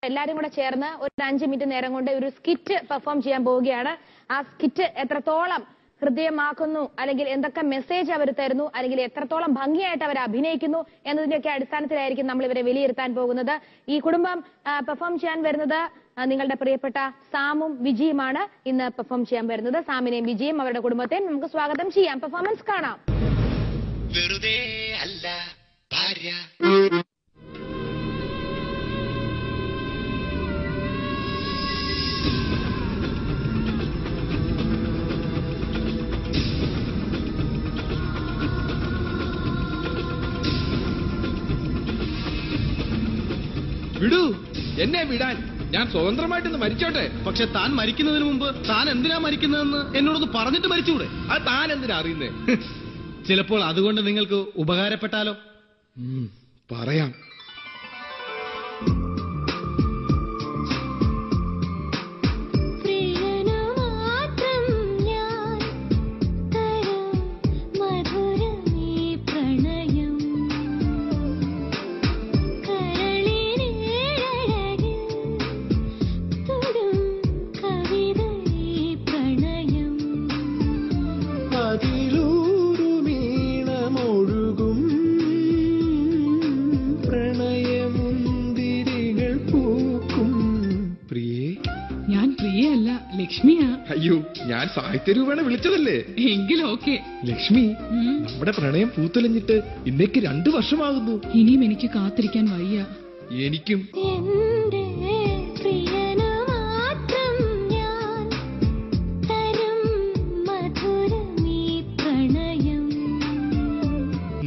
എല്ലാരും കൂടെ ചേർന്ന് ഒരു 5 മിനിറ്റ് നേരം കൊണ്ട് ഒരു സ്കിറ്റ് പെർഫോം ചെയ്യാൻ പോവുകയാണ്. ആ സ്കിറ്റ് എത്രത്തോളം ഹൃദയമാക്കുന്നു, അല്ലെങ്കിൽ എന്തൊക്കെ മെസ്സേജ് അവർ തരുന്നു, അല്ലെങ്കിൽ എത്രത്തോളം ഭംഗിയായിട്ട് അവർ അഭിനയിക്കുന്നു എന്നതിന്റെയൊക്കെ അടിസ്ഥാനത്തിലായിരിക്കും നമ്മൾ ഇവരെ വിലയിരുത്താൻ പോകുന്നത്. ഈ കുടുംബം പെർഫോം ചെയ്യാൻ വരുന്നത് നിങ്ങളുടെ പ്രിയപ്പെട്ട സാമും വിജിയുമാണ് ഇന്ന് പെർഫോം ചെയ്യാൻ വരുന്നത്. സാമിനെയും വിജിയും അവരുടെ കുടുംബത്തെയും നമുക്ക് സ്വാഗതം ചെയ്യാം. പെർഫോമൻസ് കാണാം. വെറുതെ അല്ല ഭാര്യ. വിടൂ, എന്നെ വിടാൻ. ഞാൻ സ്വതന്ത്രമായിട്ടൊന്ന് മരിച്ചോട്ടെ. പക്ഷെ താൻ മരിക്കുന്നതിന് മുമ്പ് താൻ എന്തിനാ മരിക്കുന്നതെന്ന് എന്നോടൊന്ന് പറഞ്ഞിട്ട് മരിച്ചുകൂടെ? അത് താൻ എന്തിനാ അറിയുന്നേ? ചിലപ്പോൾ അതുകൊണ്ട് നിങ്ങൾക്ക് ഉപകാരപ്പെട്ടാലോ? പറയാം. ഞാൻ പ്രിയയല്ല, ലക്ഷ്മിയാ. അയ്യോ, ഞാൻ സാഹിത്യരൂപേണ വിളിച്ചതല്ലേ? എങ്കിലും ഓക്കെ. ലക്ഷ്മി, നമ്മുടെ പ്രണയം പൂത്തൊലിഞ്ഞിട്ട് ഇന്നേക്ക് 2 വർഷമാകുന്നു. ഇനിയും എനിക്ക് കാത്തിരിക്കാൻ വയ്യ. എനിക്കും.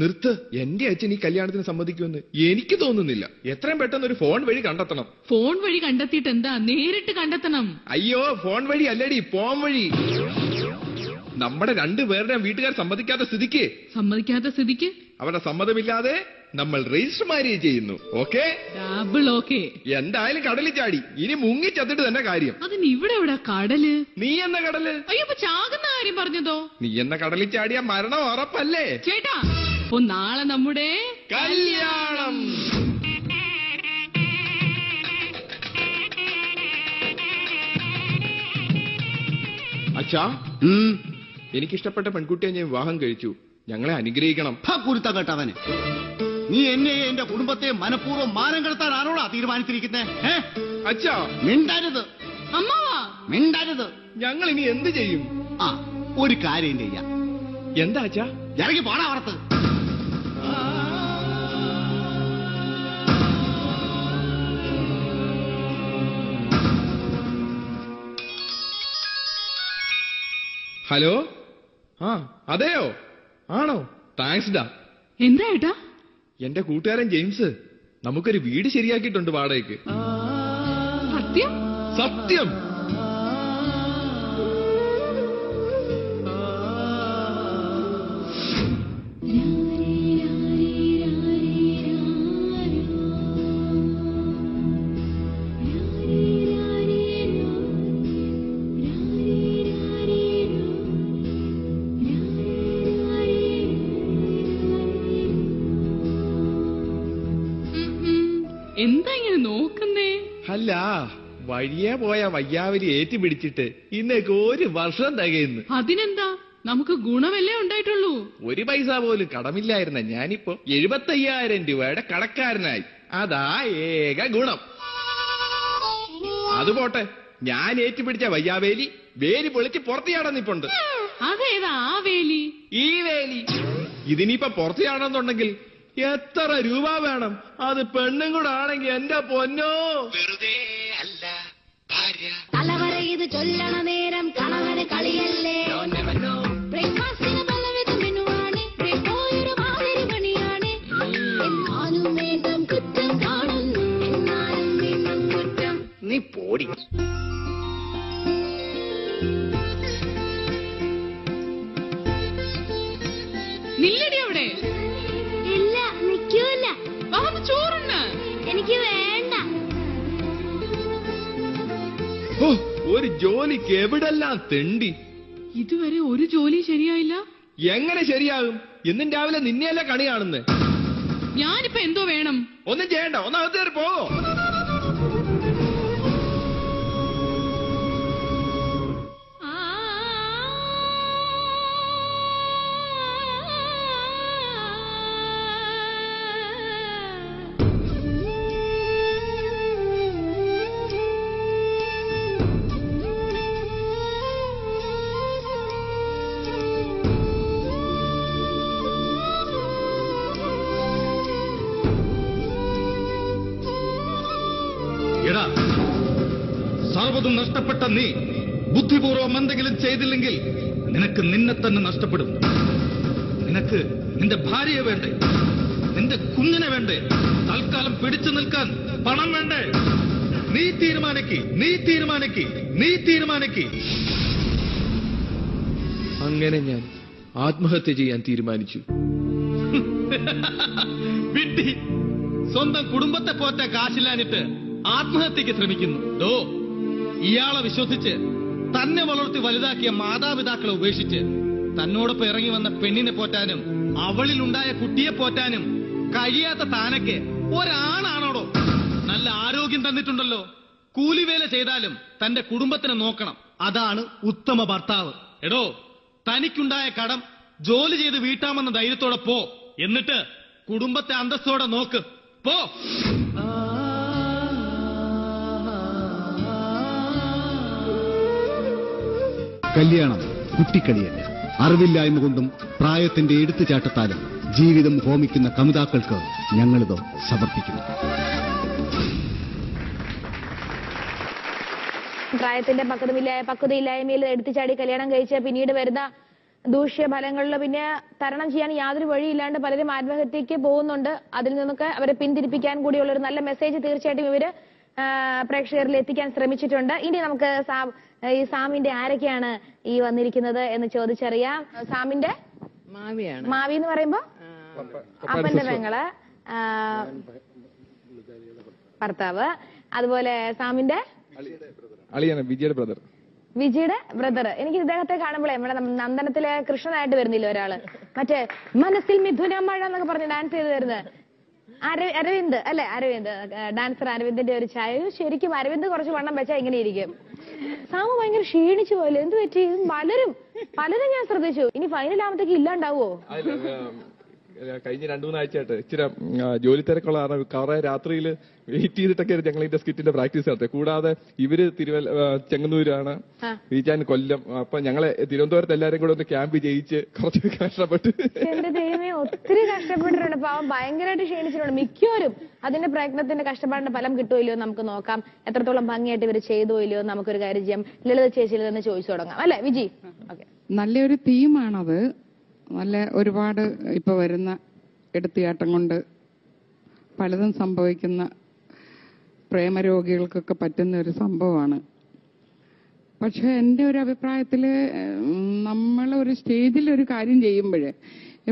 നിർത്ത്. എന്റെ അച്ഛൻ ഈ കല്യാണത്തിന് സമ്മതിക്കുമെന്ന് എനിക്ക് തോന്നുന്നില്ല. എത്രയും പെട്ടെന്ന് ഒരു ഫോൺ വഴി കണ്ടെത്തണം. ഫോൺ വഴി കണ്ടെത്തിയിട്ട് എന്താ, നേരിട്ട് കണ്ടെത്തണം. അയ്യോ, ഫോൺ വഴി അല്ലടി, പോം വഴി. നമ്മുടെ 2 പേരുടെയും വീട്ടുകാർ സമ്മതിക്കാത്ത സ്ഥിതിക്ക് അവരുടെ സമ്മതമില്ലാതെ നമ്മൾ രജിസ്റ്റർ മാരേജ് ചെയ്യുന്നു. ഓക്കെ? Double okay. എന്തായാലും കടലിൽ ചാടി. ഇനി മുങ്ങി ചത്തിട്ട് തന്നെ കാര്യം. അതിന് ഇവിടെ എവിടെ കടല്? നീ എന്ന കടല്? അയ്യോ, ചാകുന്ന കാര്യം പറഞ്ഞതോ? നീ എന്ന കടലിൽ ചാടിയ മരണം ഉറപ്പല്ലേ ചേട്ടാ? അപ്പൊ നാളെ നമ്മുടെ കല്യാണം. അച്ഛാ, എനിക്കിഷ്ടപ്പെട്ട പെൺകുട്ടിയെ ഞാൻ വിവാഹം കഴിച്ചു. ഞങ്ങളെ അനുഗ്രഹിക്കണം. കുരുത്ത കേട്ടവന്, നീ എന്നെ എന്റെ കുടുംബത്തെ മനഃപൂർവ്വം മാനം കെടുത്താനാണോടാ തീരുമാനിച്ചിരിക്കുന്നേ? അച്ഛാ, മിണ്ടരുത്. അമ്മാവാ, മിണ്ടരുത്. ഞങ്ങൾ ഇനി എന്ത് ചെയ്യും? ഒരു കാര്യം ചെയ്യാം. എന്താ അച്ഛാ? ഇറങ്ങി പോടാ അവർത്ത്. ഹലോ. അതെയോ? ആണോ? താങ്ക്സ് ഡാ. എന്താ ഏട്ടാ? എന്റെ കൂട്ടുകാരൻ ജെയിംസ് നമുക്കൊരു വീട് ശരിയാക്കിയിട്ടുണ്ട് വാടകയ്ക്ക്. സത്യം? സത്യം. എന്താ ഇങ്ങനെ നോക്കുന്നേ? അല്ല, വഴിയെ പോയ വയ്യാവരി ഏറ്റുപിടിച്ചിട്ട് ഇന്നേക്ക് 1 വർഷം തികയുന്നു. അതിനെന്താ, നമുക്ക് ഗുണമല്ലേ ഉണ്ടായിട്ടുള്ളൂ. 1 പൈസ പോലും കടമില്ലായിരുന്ന ഞാനിപ്പോ 75,000 രൂപയുടെ കടക്കാരനായി. അതാ ഏക ഗുണം. അതുപോട്ടെ, ഞാൻ ഏറ്റുപിടിച്ച വയ്യാവേലി വേലി പൊളിച്ച് പുറത്തു ചാടുന്നിപ്പുണ്ട്. അതേതാ ആ വേലി? ഈ വേലി. ഇതിനിപ്പോ പുറത്തു ചാടുന്നുണ്ടെങ്കിൽ എത്ര രൂപ വേണം? അത് പെണ്ണും കൂടെ ആണെങ്കിൽ എന്റെ പൊന്നോ. വെറുതെ അല്ല ഭാര്യ. തലവര ഇത് ചൊല്ലണ നേരം കണവന് കളിയല്ലേ. ബ്രേക്ക്ഫാസ്റ്റിന് പലവിധം മെനുവാണ്. ഒരു മാതിരി പണിയാണ്. എന്നാലും വീണ്ടും കുറ്റം കാണുന്നു. എന്നാലും വീണ്ടും കുറ്റം. നീ പോടി. നില്ലടി അവിടെ. ഇല്ല, നിൽക്കൂല. ചോറുണ്ട്. എനിക്ക് വേണ്ട. ഒരു ജോലിക്ക് എവിടെല്ലാം തെണ്ടി. ഇതുവരെ ഒരു ജോലി ശരിയായില്ല. എങ്ങനെ ശരിയാകും? എന്നും രാവിലെ നിന്നെയല്ല കണി കാണുന്നേ. ഞാനിപ്പോ എന്തോ വേണം? ഒന്നും ചെയ്യണ്ട, ഒന്നകത്ത് കയറി പോകോ. എടാ, സർവ്വതും നഷ്ടപ്പെട്ട നീ ബുദ്ധിപൂർവം എന്തെങ്കിലും ചെയ്തില്ലെങ്കിൽ നിനക്ക് നിന്നെ തന്നെ നഷ്ടപ്പെടും. നിനക്ക് നിന്റെ ഭാര്യയെ വേണ്ടേ? നിന്റെ കുഞ്ഞിനെ വേണ്ടേ? തൽക്കാലം പിടിച്ചു നിൽക്കാൻ പണം വേണ്ടേ? നീ തീരുമാനിക്ക്. അങ്ങനെ ഞാൻ ആത്മഹത്യ ചെയ്യാൻ തീരുമാനിച്ചു. വിട്ടി സ്വന്തം കുടുംബത്തെ പോറ്റ കാശില്ലാഞ്ഞിട്ട് ആത്മഹത്യക്ക് ശ്രമിക്കുന്നു. ഇയാളെ വിശ്വസിച്ച് തന്നെ വളർത്തി വലുതാക്കിയ മാതാപിതാക്കളെ ഉപേക്ഷിച്ച് തന്നോടൊപ്പം ഇറങ്ങി വന്ന പെണ്ണിനെ പോറ്റാനും അവളിലുണ്ടായ കുട്ടിയെ പോറ്റാനും കഴിയാത്ത താനൊക്കെ ഒരാണാണോടോ? നല്ല ആരോഗ്യം തന്നിട്ടുണ്ടല്ലോ. കൂലിവേല ചെയ്താലും തന്റെ കുടുംബത്തിനെ നോക്കണം. അതാണ് ഉത്തമ ഭർത്താവ്. എടോ, തനിക്കുണ്ടായ കടം ജോലി ചെയ്ത് വീട്ടാമെന്ന ധൈര്യത്തോടെ പോ. എന്നിട്ട് കുടുംബത്തെ അന്തസ്സോടെ നോക്ക്. പോ. കല്യാണം കുട്ടിക്കളിയല്ല. അറിവില്ലായ്മ കൊണ്ടും പ്രായത്തിന്റെ എടുത്തുചാട്ടത്താലും ജീവിതം ഹോമിക്കുന്ന കമിതാക്കൾക്ക് ഞങ്ങളിത് സമർപ്പിക്കുന്നു. പ്രായത്തിന്റെ പക്വതയില്ലായ്മയിൽ എടുത്തുചാടി കല്യാണം കഴിച്ച് പിന്നീട് വരുന്ന ദൂഷ്യഫലങ്ങളിൽ പിന്നെ തരണം ചെയ്യാൻ യാതൊരു വഴിയില്ലാണ്ട് പലരും ആത്മഹത്യക്ക് പോകുന്നുണ്ട്. അതിൽ നിന്നൊക്കെ അവരെ പിന്തിരിപ്പിക്കാൻ കൂടിയുള്ള ഒരു നല്ല മെസ്സേജ് തീർച്ചയായിട്ടും ഇവര് പ്രേക്ഷകരിൽ എത്തിക്കാൻ ശ്രമിച്ചിട്ടുണ്ട്. ഇനി നമുക്ക് ഈ സാമിന്റെ ആരൊക്കെയാണ് ഈ വന്നിരിക്കുന്നത് എന്ന് ചോദിച്ചറിയാം. സാമിന്റെ മാവി എന്ന് പറയുമ്പോ അപ്പന്റെ പെങ്ങള്, ഭർത്താവ്, അതുപോലെ സാമിന്റെ വിജയുടെ ബ്രദർ. എനിക്ക് ഇദ്ദേഹത്തെ കാണുമ്പോഴേ നമ്മുടെ നന്ദനത്തിലെ കൃഷ്ണനായിട്ട് വരുന്നില്ല ഒരാള്, മറ്റേ മനസ്സിൽ മിഥുന മഴ എന്നൊക്കെ പറഞ്ഞ് ഡാൻസ് ചെയ്ത് വരുന്നത് അരവിന്ദ് അല്ലെ? അരവിന്ദ്, ഡാൻസർ അരവിന്ദിന്റെ ഒരു ഛായ. ശരിക്കും അരവിന്ദ് കുറച്ച് വണ്ണം വെച്ചാൽ ഇങ്ങനെ ഇരിക്കും. സാമു ഭയങ്കര ക്ഷീണിച്ചു പോയല്ലോ, എന്ത് പറ്റി? പലരും ഞാൻ ശ്രദ്ധിച്ചു. ഇനി ഫൈനൽ ആവുമ്പത്തേക്ക് ഇല്ലാണ്ടാവോ? കഴിഞ്ഞ 2-3 ആഴ്ചയായിട്ട് ഇച്ചിരി ജോലി തിരക്കുള്ള കാരണം കുറെ രാത്രിയിൽ വെയിറ്റ് ചെയ്തിട്ടൊക്കെ ഞങ്ങൾ ഇതിന്റെ സ്കിറ്റിന്റെ പ്രാക്ടീസ് നടത്തുക. കൂടാതെ ഇവര് ചെങ്ങന്നൂരാണ്, റീച്ചാൻ കൊല്ലം. അപ്പൊ ഞങ്ങളെ തിരുവനന്തപുരത്ത് എല്ലാരും കൂടെ ഒന്ന് ക്യാമ്പ് ചെയ്യിച്ച് കുറച്ച് കഷ്ടപ്പെട്ട്. എന്റെ ദൈവമേ, ഒത്തിരി കഷ്ടപ്പെട്ടിട്ടുണ്ട്. പാവം ഭയങ്കരമായിട്ട് ക്ഷീണിച്ചിട്ടുണ്ട്. മിക്കവരും അതിന്റെ പ്രയത്നത്തിന്റെ കഷ്ടപ്പാടിന്റെ ഫലം കിട്ടുമല്ലോ നമുക്ക് നോക്കാം. എത്രത്തോളം ഭംഗിയായിട്ട് ഇവർ ചെയ്തോ ഇല്ലയോ നമുക്കൊരു കാര്യം ചെയ്യാം. ലളിത ചേച്ചിയിൽ നിന്ന് ചോദിച്ചു തുടങ്ങാം അല്ലെ വിജി? നല്ലൊരു തീമാണത്. നല്ല ഒരുപാട് ഇപ്പൊ വരുന്ന എടുത്തുചാട്ടം കൊണ്ട് പലതും സംഭവിക്കുന്ന പ്രേമരോഗികൾക്കൊക്കെ പറ്റുന്ന ഒരു സംഭവമാണ്. പക്ഷെ എൻ്റെ ഒരു അഭിപ്രായത്തിൽ നമ്മൾ ഒരു സ്റ്റേജിൽ ഒരു കാര്യം ചെയ്യുമ്പോൾ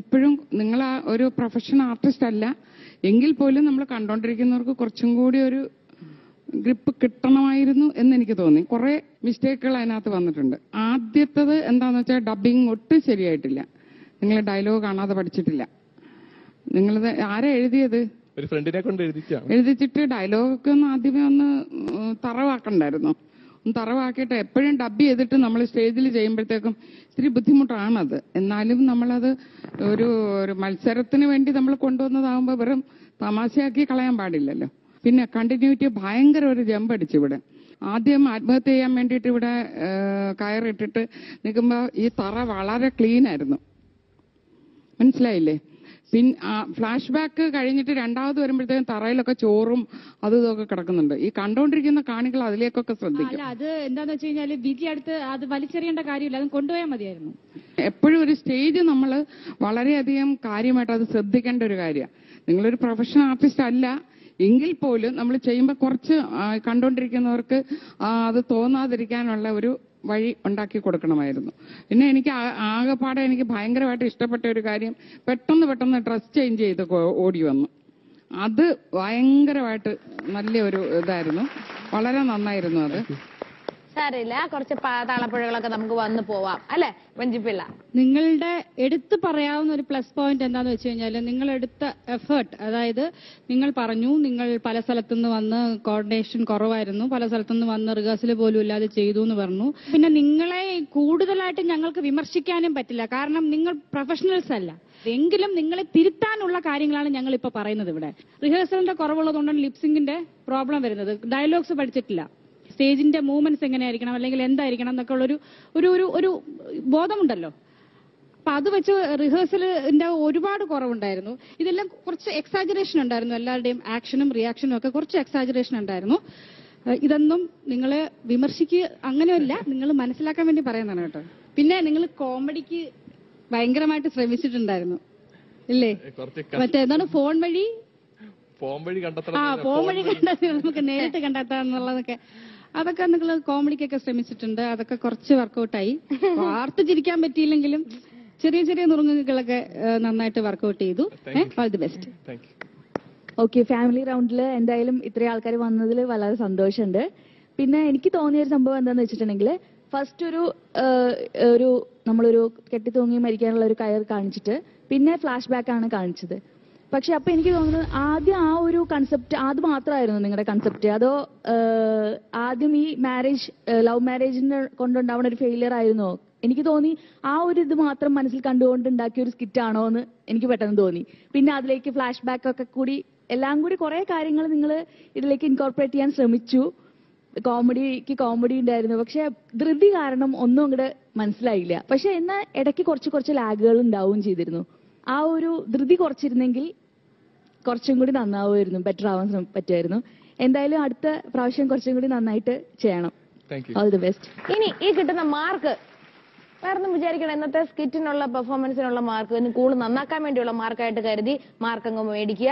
എപ്പോഴും നിങ്ങൾ ഒരു പ്രൊഫഷണൽ ആർട്ടിസ്റ്റ് അല്ല എങ്കിൽ പോലും നമ്മൾ കണ്ടോണ്ടിരിക്കുന്നവർക്ക് കുറച്ചും കൂടി ഒരു ഗ്രിപ്പ് കിട്ടണമായിരുന്നു എന്നെനിക്ക് തോന്നി. കുറെ മിസ്റ്റേക്കുകൾ അതിനകത്ത് വന്നിട്ടുണ്ട്. ആദ്യത്തത് എന്താണെന്ന് വെച്ചാൽ ഡബിങ് ഒട്ടും ശരിയായിട്ടില്ല. നിങ്ങൾ ഡയലോഗ് കാണാതെ പഠിച്ചിട്ടില്ല. നിങ്ങളത് ആരാ എഴുതിയത്? ഒരു ഫ്രണ്ടിനെ കൊണ്ട് എഴുതിച്ചിട്ട് ഡയലോഗൊക്കെ ഒന്ന് ആദ്യമേ ഒന്ന് തറവാക്കണ്ടായിരുന്നു. ഒന്ന് തറവാക്കിയിട്ട് എപ്പോഴും ഡബ് ചെയ്തിട്ട് നമ്മൾ സ്റ്റേജിൽ ചെയ്യുമ്പോഴത്തേക്കും ഇത്തിരി ബുദ്ധിമുട്ടാണത്. എന്നാലും നമ്മളത് ഒരു മത്സരത്തിന് വേണ്ടി നമ്മൾ കൊണ്ടുവന്നതാകുമ്പോൾ വെറും തമാശയാക്കി കളയാൻ പാടില്ലല്ലോ. പിന്നെ കണ്ടിന്യൂറ്റി ഭയങ്കര ഒരു ജമ്പ് അടിച്ചു ഇവിടെ. ആദ്യം ആത്മഹത്യ ചെയ്യാൻ വേണ്ടിയിട്ട് ഇവിടെ കയറിട്ടിട്ട് നിൽക്കുമ്പോൾ ഈ തറ വളരെ ക്ലീൻ ആയിരുന്നു, മനസ്സിലായില്ലേ? ഫ്ലാഷ് ബാക്ക് കഴിഞ്ഞിട്ട് രണ്ടാമത് വരുമ്പോഴത്തേക്കും തറയിലൊക്കെ ചോറും അതും ഇതൊക്കെ കിടക്കുന്നുണ്ട്. ഈ കണ്ടോണ്ടിരിക്കുന്ന കാണികൾ അതിലേക്കൊക്കെ ശ്രദ്ധിക്കും. അത് എന്താന്ന് വെച്ച് കഴിഞ്ഞാല് വിധി അടുത്ത് അത് വലിച്ചെറിയേണ്ട കാര്യമില്ല, അത് കൊണ്ടുപോയാൽ മതിയായിരുന്നു. എപ്പോഴും ഒരു സ്റ്റേജ് നമ്മൾ വളരെയധികം കാര്യമായിട്ട് അത് ശ്രദ്ധിക്കേണ്ട ഒരു കാര്യമാണ്. നിങ്ങളൊരു പ്രൊഫഷണൽ ആർട്ടിസ്റ്റ് അല്ല എങ്കിൽ പോലും നമ്മൾ ചെയ്യുമ്പോൾ കുറച്ച് കണ്ടോണ്ടിരിക്കുന്നവർക്ക് അത് തോന്നാതിരിക്കാനുള്ള ഒരു വഴി ഉണ്ടാക്കി കൊടുക്കണമായിരുന്നു. പിന്നെ എനിക്ക് ആകെപ്പാടെ എനിക്ക് ഭയങ്കരമായിട്ട് ഇഷ്ടപ്പെട്ട ഒരു കാര്യം പെട്ടെന്ന് ഡ്രസ് ചേഞ്ച് ചെയ്ത് ഓടി വന്നു. അത് ഭയങ്കരമായിട്ട് നല്ല ഒരു ഇതായിരുന്നു. വളരെ നന്നായിരുന്നു അത്. സാരില്ല, കുറച്ച് താളപ്പുഴകളൊക്കെ നമുക്ക് വന്നു പോവാം അല്ലെ വഞ്ചിപ്പിള്ള? നിങ്ങളുടെ എടുത്തു പറയാവുന്ന ഒരു പ്ലസ് പോയിന്റ് എന്താന്ന് വെച്ച് കഴിഞ്ഞാൽ നിങ്ങളെടുത്ത എഫേർട്ട്. അതായത് നിങ്ങൾ പറഞ്ഞു നിങ്ങൾ പല സ്ഥലത്തുനിന്ന് വന്ന് കോർഡിനേഷൻ കുറവായിരുന്നു, പല സ്ഥലത്തുനിന്ന് വന്ന് റിഹേഴ്സൽ പോലും ഇല്ലാതെ ചെയ്തു എന്ന് പറഞ്ഞു. പിന്നെ നിങ്ങളെ കൂടുതലായിട്ട് ഞങ്ങൾക്ക് വിമർശിക്കാനും പറ്റില്ല, കാരണം നിങ്ങൾ പ്രൊഫഷണൽസ് അല്ല. എങ്കിലും നിങ്ങളെ തിരുത്താനുള്ള കാര്യങ്ങളാണ് ഞങ്ങൾ ഇപ്പൊ പറയുന്നത്. ഇവിടെ റിഹേഴ്സലിന്റെ കുറവുള്ളതുകൊണ്ടാണ് ലിപ്സിംഗിന്റെ പ്രോബ്ലം വരുന്നത്. ഡയലോഗ്സ് പഠിച്ചിട്ടില്ല, സ്റ്റേജിന്റെ മൂവ്മെന്റ്സ് എങ്ങനെയായിരിക്കണം അല്ലെങ്കിൽ എന്തായിരിക്കണം എന്നൊക്കെ ഉള്ളൊരു ഒരു ബോധമുണ്ടല്ലോ. അപ്പൊ അത് വെച്ച് റിഹേഴ്സലിന്റെ ഒരുപാട് കുറവുണ്ടായിരുന്നു. ഇതെല്ലാം കുറച്ച് എക്സാജറേഷൻ ഉണ്ടായിരുന്നു. എല്ലാവരുടെയും ആക്ഷനും റിയാക്ഷനും ഒക്കെ കുറച്ച് എക്സാജറേഷൻ ഉണ്ടായിരുന്നു. ഇതൊന്നും നിങ്ങളെ വിമർശിക്കുക അങ്ങനെയല്ല, നിങ്ങൾ മനസ്സിലാക്കാൻ വേണ്ടി പറയുന്നതാണ് കേട്ടോ. പിന്നെ നിങ്ങൾ കോമഡിക്ക് ഭയങ്കരമായിട്ട് ശ്രമിച്ചിട്ടുണ്ടായിരുന്നു ഇല്ലേ? മറ്റേ എന്താണ് ഫോൺ വഴി കണ്ടെത്താൻ നമുക്ക് നേരിട്ട് കണ്ടെത്താന്നുള്ളതൊക്കെ, അതൊക്കെ നിങ്ങൾ കോമഡിക്കൊക്കെ ശ്രമിച്ചിട്ടുണ്ട്. അതൊക്കെ കുറച്ച് വർക്കൗട്ടായി. വാർത്ത ചിരിക്കാൻ പറ്റിയില്ലെങ്കിലും ചെറിയ ചെറിയ നുറുങ്ങുകളൊക്കെ നന്നായിട്ട് വർക്കൗട്ട് ചെയ്തു. All the best. Okay, family റൗണ്ടിൽ എന്തായാലും ഇത്രയും ആൾക്കാർ വന്നതിൽ വളരെ സന്തോഷമുണ്ട്. പിന്നെ എനിക്ക് തോന്നിയൊരു സംഭവം എന്താന്ന് വെച്ചിട്ടുണ്ടെങ്കിൽ, ഫസ്റ്റ് ഒരു നമ്മളൊരു കെട്ടിത്തൂങ്ങി മരിക്കാനുള്ള ഒരു കയർ കാണിച്ചിട്ട് പിന്നെ ഫ്ലാഷ് ബാക്ക് ആണ് കാണിച്ചത്. പക്ഷെ അപ്പൊ എനിക്ക് തോന്നുന്നത് ആദ്യം ആ ഒരു കൺസെപ്റ്റ് അത് മാത്രമായിരുന്നു നിങ്ങളുടെ കൺസെപ്റ്റ്, അതോ ആദ്യം ഈ ലവ് മാരേജിനെ കൊണ്ടുണ്ടാവുന്ന ഒരു ഫെയിലിയർ ആയിരുന്നോ? എനിക്ക് തോന്നി ആ ഒരു ഇത് മാത്രം മനസ്സിൽ കണ്ടുകൊണ്ട് ഉണ്ടാക്കിയ ഒരു സ്കിറ്റ് ആണോ എന്ന് എനിക്ക് പെട്ടെന്ന് തോന്നി. പിന്നെ അതിലേക്ക് ഫ്ലാഷ് ബാക്ക് ഒക്കെ കൂടി എല്ലാം കൂടി കുറെ കാര്യങ്ങൾ നിങ്ങൾ ഇതിലേക്ക് ഇൻകോർപ്പറേറ്റ് ചെയ്യാൻ ശ്രമിച്ചു. കോമഡി ഉണ്ടായിരുന്നു, പക്ഷെ ധൃതി കാരണം ഒന്നും അങ്ങോട്ട് മനസ്സിലായില്ല. പക്ഷെ എന്നാൽ ഇടയ്ക്ക് കുറച്ച് ലാഗുകൾ ഉണ്ടാവുകയും ചെയ്തിരുന്നു. ആ ഒരു ധൃതി കുറച്ചിരുന്നെങ്കിൽ കുറച്ചും കൂടി നന്നാവുമായിരുന്നു, ബെറ്റർ ആവാൻ പറ്റുമായിരുന്നു. എന്തായാലും അടുത്ത പ്രാവശ്യം കുറച്ചും കൂടി നന്നായിട്ട് ചെയ്യണം. All the best. ഇനി ഈ കിട്ടുന്ന മാർക്ക് വേറൊന്നും വിചാരിക്കണം, ഇന്നത്തെ സ്കിറ്റിനുള്ള പെർഫോമൻസിനുള്ള മാർക്ക് കൂടുതൽ നന്നാക്കാൻ വേണ്ടിയുള്ള മാർക്കായിട്ട് കരുതി മാർക്ക് അങ്ങ് മേടിക്കുക.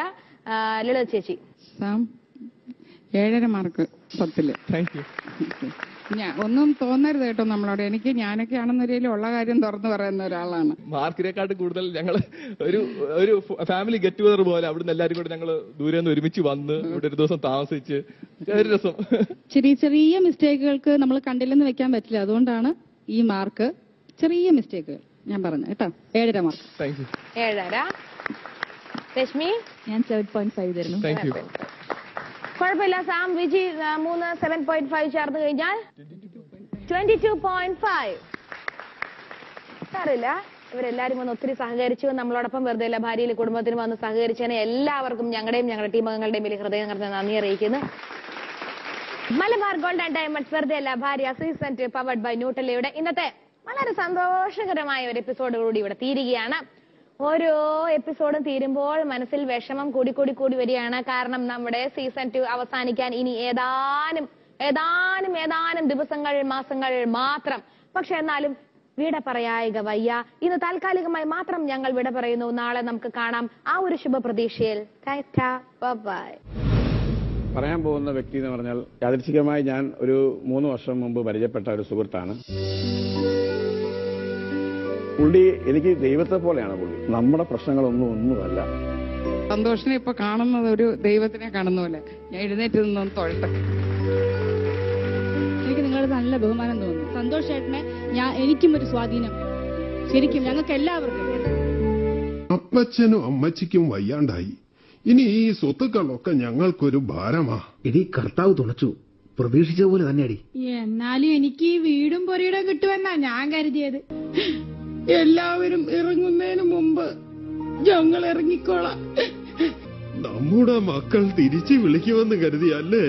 ലളിത ചേച്ചി. 7.5 മാർക്ക് 10. ഒന്നും തോന്നരുത് കേട്ടോ നമ്മളോട്. ഞാനൊക്കെ ആണെന്നൊരു ഉള്ള കാര്യം തുറന്നു പറയുന്ന ഒരാളാണ്. മാർക്കിനെക്കാട്ടും കൂടുതൽ ഞങ്ങൾ ഒരു ഫാമിലി ഗെറ്റ് ടുഗദർ പോലെ അവിടുന്ന് എല്ലാവരും കൂടെ ഞങ്ങൾ ദൂരെ നിന്ന് ഒരുമിച്ച് വന്ന് ഇവിടെ ഒരു ദിവസം താമസിച്ച് ഒരു രസം. ചെറിയ ചെറിയ മിസ്റ്റേക്കുകൾക്ക് നമ്മൾ കണ്ടില്ലെന്ന് വെക്കാൻ പറ്റില്ല. അതുകൊണ്ടാണ് ഈ മാർക്ക്. ചെറിയ മിസ്റ്റേക്കുകൾ ഞാൻ പറഞ്ഞു കേട്ടോ. 7.5 മാർക്ക്. 7.5. രശ്മി? ഞാൻ 7.5 തരുന്നു. കുഴപ്പമില്ല. സാം, വിജി 3 7.5 ചേർന്ന് കഴിഞ്ഞാൽ 22.5. സാറില്ല, ഇവരെല്ലാരും വന്ന് ഒത്തിരി സഹകരിച്ചു. നമ്മളോടൊപ്പം വെറുതെ അല്ല, ഭാര്യയിലെ കുടുംബത്തിനും വന്ന് സഹകരിച്ചതിന് എല്ലാവർക്കും ഞങ്ങളുടെയും ഞങ്ങളുടെ ടീം അംഗങ്ങളുടെയും വലിയ ഹൃദയം നിറഞ്ഞ നന്ദി അറിയിക്കുന്നു. മലബാർ ഗോൾഡ് ആൻഡ് ഡയമണ്ട്സ് വെറുതെ അല്ല ഭാര്യ സീസൺ 2 പവർഡ് ബൈ ന്യൂട്രലയുടെ ഇന്നത്തെ വളരെ സന്തോഷകരമായ ഒരു എപ്പിസോഡ് കൂടി ഇവിടെ തീരുകയാണ്. ഓരോ എപ്പിസോഡും തീരുമ്പോൾ മനസ്സിൽ വിഷമം കൂടി വരികയാണ്. കാരണം നമ്മുടെ സീസൺ 2 അവസാനിക്കാൻ ഇനി ഏതാനും ദിവസങ്ങൾ, മാസങ്ങൾ മാത്രം. പക്ഷെ എന്നാലും വിട പറയായിക വയ്യ. ഇന്ന് താൽക്കാലികമായി മാത്രം ഞങ്ങൾ വിട പറയുന്നു. നാളെ നമുക്ക് കാണാം. ആ ഒരു ശുഭപ്രതീക്ഷയിൽ ബൈ. പറയാൻ പോകുന്ന വ്യക്തി എന്ന് പറഞ്ഞാൽ യാദൃച്ഛികമായി ഞാൻ ഒരു 3 വർഷം മുമ്പ് പരിചയപ്പെട്ട ഒരു സുഹൃത്താണ്. പുള്ളി എനിക്ക് ദൈവത്തെ പോലെയാണ്. പുള്ളി നമ്മുടെ പ്രശ്നങ്ങളൊന്നുമല്ല. സന്തോഷിനെ ഇപ്പൊ കാണുന്നത് ഒരു ദൈവത്തിനെ കാണുന്ന പോലെ. ഞാൻ എഴുന്നേറ്റ് നിന്നും തൊഴട്ടെ. എനിക്ക് നിങ്ങളുടെ നല്ല ബഹുമാനം തോന്നുന്നു. സന്തോഷ് ചേട്ടനെ എനിക്കും ഒരു സ്വാധീനം, ശരിക്കും ഞങ്ങൾക്ക് എല്ലാവർക്കും. അപ്പച്ചനും അമ്മച്ചിക്കും വയ്യാണ്ടായി. ഇനി ഈ സ്വത്തുക്കളൊക്കെ ഞങ്ങൾക്കൊരു ഭാരമാ. ഇനി കർത്താവ് തുണച്ചു. പ്രതീക്ഷിച്ചതുപോലെ തന്നെ അടി. എന്നാലും എനിക്ക് വീടും പൊരയുടെ കിട്ടുമെന്നാ ഞാൻ കരുതിയത്. എല്ലാവരും ഇറങ്ങുന്നതിന് മുമ്പ് ഞങ്ങൾ ഇറങ്ങിക്കോളാം. നമ്മുടെ മക്കൾ തിരിച്ചു വിളിക്കുമെന്ന് കരുതിയല്ലേ?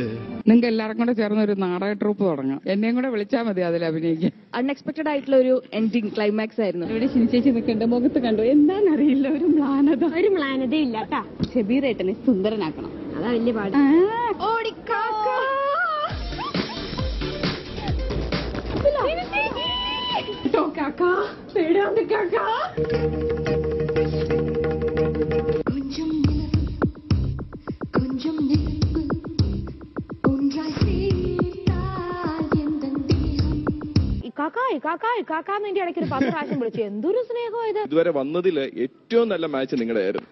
നിങ്ങൾക്ക് എല്ലാവർക്കും കൂടെ ചേർന്ന് ഒരു നാടക ട്രൂപ്പ് തുടങ്ങാം. എന്നെയും കൂടെ വിളിച്ചാൽ മതി അതിൽ അഭിനയിക്കാൻ. അൺഎക്സ്പെക്ടഡ് ആയിട്ടുള്ള ഒരു എൻഡിങ് ക്ലൈമാക്സ് ആയിരുന്നു. ഇവിടെ ശിനിച്ചേച്ചി നിൽക്കണ്ട, മുഖത്ത് കണ്ടു. എന്താണെന്നറിയില്ല, ഒരു മ്ലാനത ഇല്ല കേട്ടാ. ഷബീറേട്ടനെ സുന്ദരനാക്കണം, അതാ വലിയ പാട്. കാക്കാന്ന് എന്റെ ഇടയ്ക്ക് ഒരു 10 പ്രാവശ്യം വിളിച്ചു. എന്തൊരു സ്നേഹം ഇത്. ഇതുവരെ വന്നതിൽ ഏറ്റവും നല്ല മാച്ച് നിങ്ങളുടെ ആയിരുന്നു.